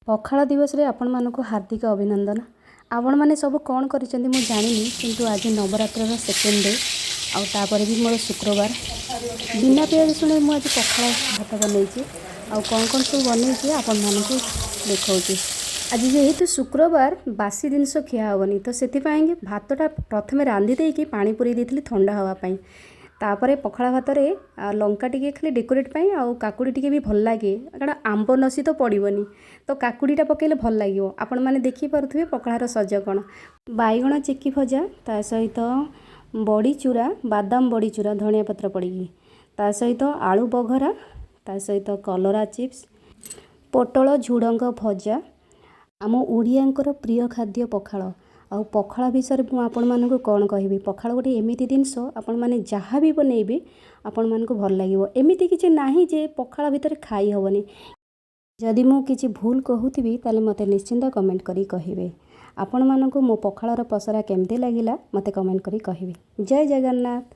पखाल दिवस रे आपण मानक हार्दिक अभिनंदन। आपण मैंने सब कौन कर जानी किंतु आज नवरात्र सेकेंड डे आपर भी मोर शुक्रवार बिना पियाज रसुण मुझे पखाल भात बनई कौन कौन सब बनई आपण मानक देखा। आज जेहेतु शुक्रवार बासी जिनस खिया हेनी तो से भातटा प्रथम रांधि देकी पानी पूरी देती ठंडा हाँवाई तापर पखाला भात लंका टी खाली डेकोरेट पाई आउ काकुड़ी टी भी भल लगे कारण आंब नसी तो पड़ोनी तो काकुड़ीटा पकेले भल लगे। आपण मैंने देखी पारे पखालार सज कौन बैगण चेकी भजा ता सहित बड़ी चूरा बादाम बड़ी चूरा धनिया पत्र पड़ी ता सहित आलू बघरा ता सहित कलरा चिप्स पोटल झुडंग भजा आम ओडियांकर प्रिय खाद्य पखाल। आउ पखाल विषय में आपण मानक कौन कहि पखाल गोटे एमती जिनस आपण मैंने जहाँ भी बनइबे आपण मानक भल लगे एमती किसी ना जे पखाल भितर खाई हेनी। जदि मु किसी भूल कहूथी ताले मते निश्चिंत कमेंट करी कहिबे। आपण मानक मो पखालर पसरा केमती लागिला मते कमेंट करी कहिबे। जय जगन्नाथ।